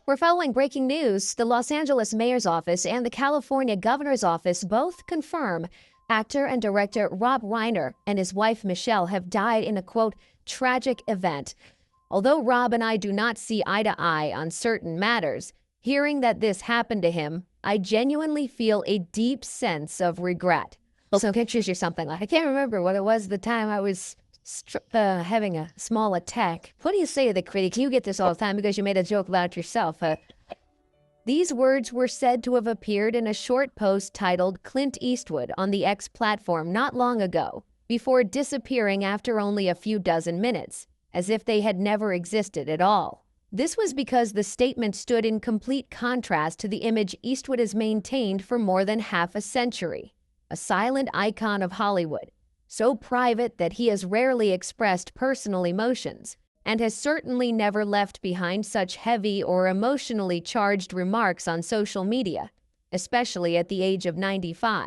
We're following breaking news. The Los Angeles mayor's office and the California governor's office both confirm actor and director Rob Reiner and his wife Michelle have died in a, quote, tragic event. Although Rob and I do not see eye to eye on certain matters, hearing that this happened to him, I genuinely feel a deep sense of regret. So pictures you something like, I can't remember what it was the time I was having a small attack. What do you say to the critics? You get this all the time because you made a joke about it yourself. These words were said to have appeared in a short post titled Clint Eastwood on the X platform not long ago, before disappearing after only a few dozen minutes, as if they had never existed at all. This was because the statement stood in complete contrast to the image Eastwood has maintained for more than half a century, a silent icon of Hollywood, so private that he has rarely expressed personal emotions, and has certainly never left behind such heavy or emotionally charged remarks on social media, especially at the age of 95.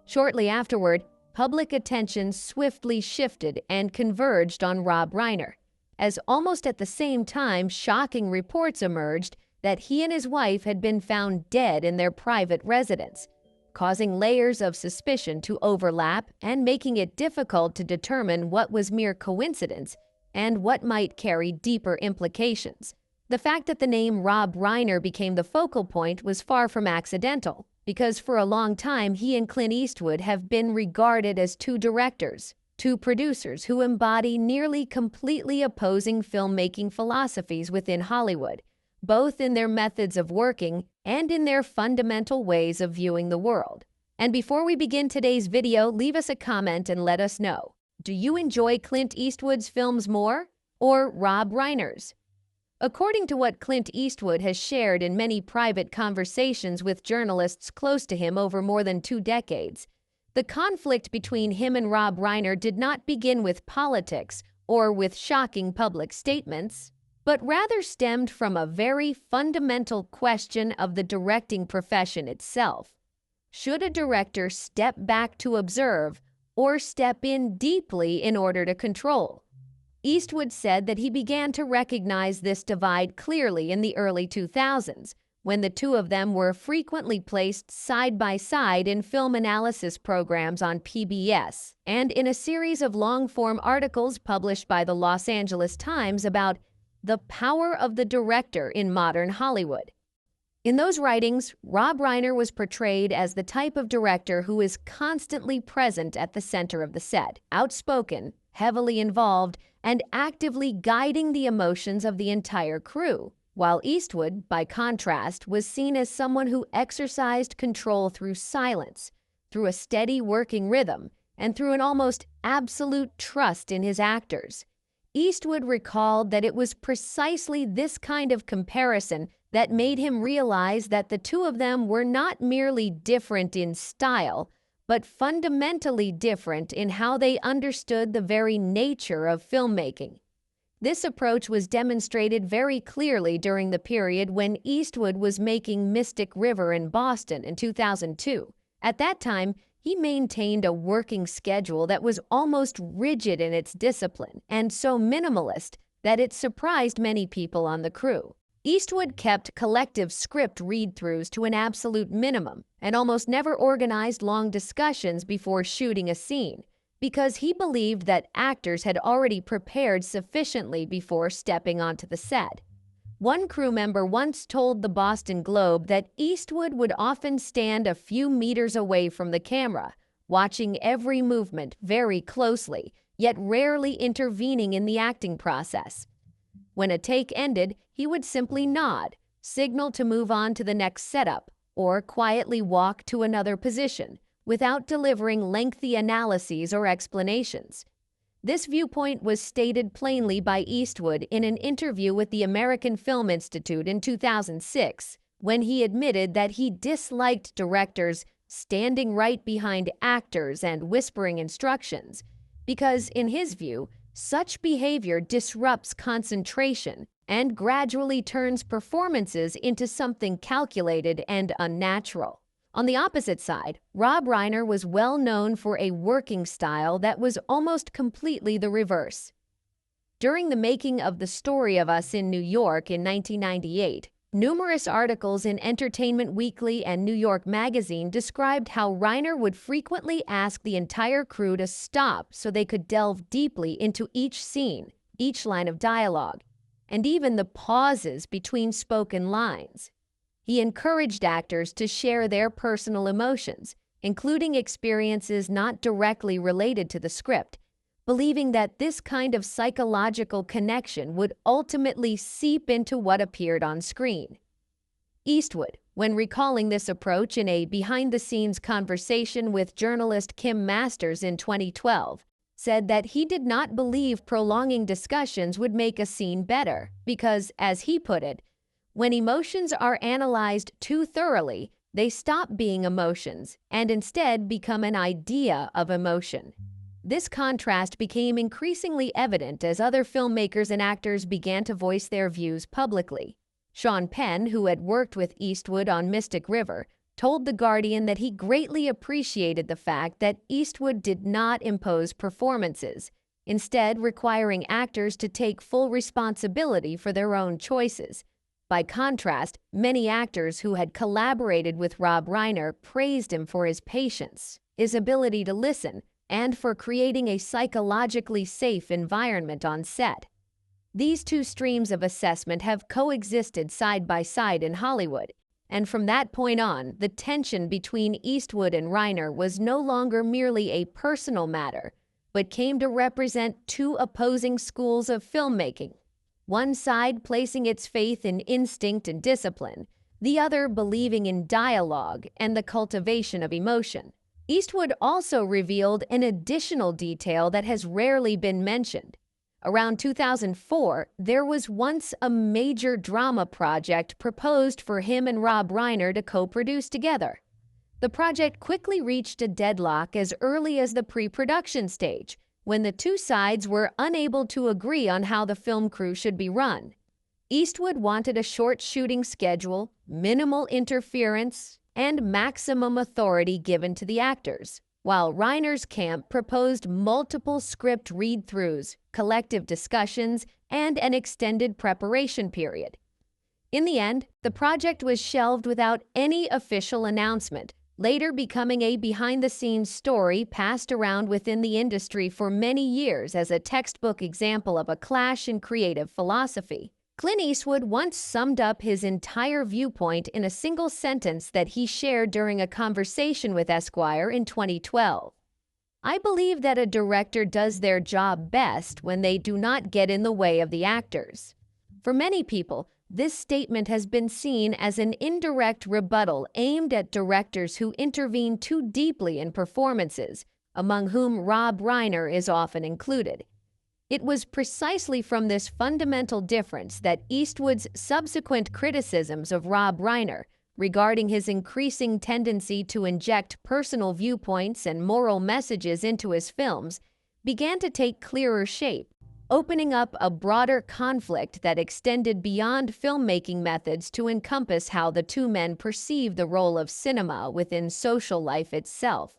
Shortly afterward, public attention swiftly shifted and converged on Rob Reiner, as almost at the same time shocking reports emerged that he and his wife had been found dead in their private residence, causing layers of suspicion to overlap and making it difficult to determine what was mere coincidence and what might carry deeper implications. The fact that the name Rob Reiner became the focal point was far from accidental, because for a long time he and Clint Eastwood have been regarded as two directors, two producers who embody nearly completely opposing filmmaking philosophies within Hollywood, both in their methods of working and in their fundamental ways of viewing the world. And before we begin today's video, leave us a comment and let us know. Do you enjoy Clint Eastwood's films more, or Rob Reiner's? According to what Clint Eastwood has shared in many private conversations with journalists close to him over more than 2 decades, the conflict between him and Rob Reiner did not begin with politics or with shocking public statements, but rather stemmed from a very fundamental question of the directing profession itself. Should a director step back to observe or step in deeply in order to control? Eastwood said that he began to recognize this divide clearly in the early 2000s, when the two of them were frequently placed side by side in film analysis programs on PBS and in a series of long-form articles published by the Los Angeles Times about the power of the director in modern Hollywood. In those writings, Rob Reiner was portrayed as the type of director who is constantly present at the center of the set, outspoken, heavily involved, and actively guiding the emotions of the entire crew, while Eastwood, by contrast, was seen as someone who exercised control through silence, through a steady working rhythm, and through an almost absolute trust in his actors. Eastwood recalled that it was precisely this kind of comparison that made him realize that the two of them were not merely different in style, but fundamentally different in how they understood the very nature of filmmaking. This approach was demonstrated very clearly during the period when Eastwood was making Mystic River in Boston in 2002. At that time, he maintained a working schedule that was almost rigid in its discipline and so minimalist that it surprised many people on the crew. Eastwood kept collective script read-throughs to an absolute minimum and almost never organized long discussions before shooting a scene, because he believed that actors had already prepared sufficiently before stepping onto the set. One crew member once told the Boston Globe that Eastwood would often stand a few meters away from the camera, watching every movement very closely, yet rarely intervening in the acting process. When a take ended, he would simply nod, signal to move on to the next setup, or quietly walk to another position, without delivering lengthy analyses or explanations. This viewpoint was stated plainly by Eastwood in an interview with the American Film Institute in 2006, when he admitted that he disliked directors standing right behind actors and whispering instructions, because, in his view, such behavior disrupts concentration and gradually turns performances into something calculated and unnatural. On the opposite side, Rob Reiner was well known for a working style that was almost completely the reverse. During the making of The Story of Us in New York in 1998, numerous articles in Entertainment Weekly and New York Magazine described how Reiner would frequently ask the entire crew to stop so they could delve deeply into each scene, each line of dialogue, and even the pauses between spoken lines. He encouraged actors to share their personal emotions, including experiences not directly related to the script, believing that this kind of psychological connection would ultimately seep into what appeared on screen. Eastwood, when recalling this approach in a behind-the-scenes conversation with journalist Kim Masters in 2012, said that he did not believe prolonging discussions would make a scene better because, as he put it, when emotions are analyzed too thoroughly, they stop being emotions and instead become an idea of emotion. This contrast became increasingly evident as other filmmakers and actors began to voice their views publicly. Sean Penn, who had worked with Eastwood on Mystic River, told The Guardian that he greatly appreciated the fact that Eastwood did not impose performances, instead requiring actors to take full responsibility for their own choices. By contrast, many actors who had collaborated with Rob Reiner praised him for his patience, his ability to listen, and for creating a psychologically safe environment on set. These two streams of assessment have coexisted side by side in Hollywood, and from that point on, the tension between Eastwood and Reiner was no longer merely a personal matter, but came to represent two opposing schools of filmmaking. One side placing its faith in instinct and discipline, the other believing in dialogue and the cultivation of emotion. Eastwood also revealed an additional detail that has rarely been mentioned. Around 2004, there was once a major drama project proposed for him and Rob Reiner to co-produce together. The project quickly reached a deadlock as early as the pre-production stage, when the two sides were unable to agree on how the film crew should be run. Eastwood wanted a short shooting schedule, minimal interference, and maximum authority given to the actors, while Reiner's camp proposed multiple script read-throughs, collective discussions, and an extended preparation period. In the end, the project was shelved without any official announcement, later becoming a behind-the-scenes story passed around within the industry for many years as a textbook example of a clash in creative philosophy. Clint Eastwood once summed up his entire viewpoint in a single sentence that he shared during a conversation with Esquire in 2012. "I believe that a director does their job best when they do not get in the way of the actors." For many people, this statement has been seen as an indirect rebuttal aimed at directors who intervene too deeply in performances, among whom Rob Reiner is often included. It was precisely from this fundamental difference that Eastwood's subsequent criticisms of Rob Reiner regarding his increasing tendency to inject personal viewpoints and moral messages into his films began to take clearer shape, opening up a broader conflict that extended beyond filmmaking methods to encompass how the two men perceive the role of cinema within social life itself.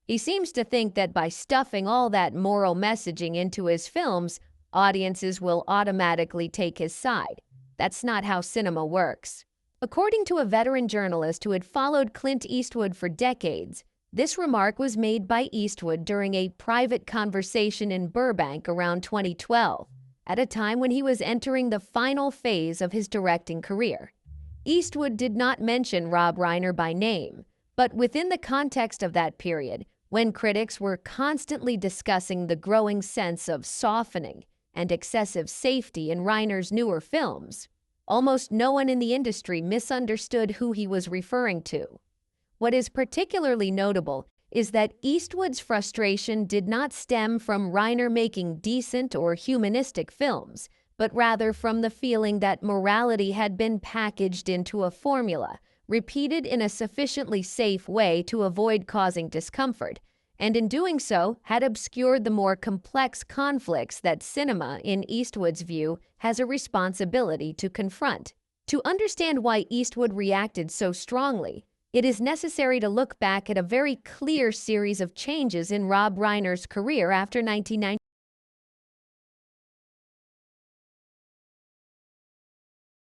He seems to think that by stuffing all that moral messaging into his films, audiences will automatically take his side. That's not how cinema works. According to a veteran journalist who had followed Clint Eastwood for decades, this remark was made by Eastwood during a private conversation in Burbank around 2012, at a time when he was entering the final phase of his directing career. Eastwood did not mention Rob Reiner by name, but within the context of that period, when critics were constantly discussing the growing sense of softening and excessive safety in Reiner's newer films, almost no one in the industry misunderstood who he was referring to. What is particularly notable is that Eastwood's frustration did not stem from Reiner making decent or humanistic films, but rather from the feeling that morality had been packaged into a formula, repeated in a sufficiently safe way to avoid causing discomfort, and in doing so had obscured the more complex conflicts that cinema, in Eastwood's view, has a responsibility to confront. To understand why Eastwood reacted so strongly, it is necessary to look back at a very clear series of changes in Rob Reiner's career after 1990.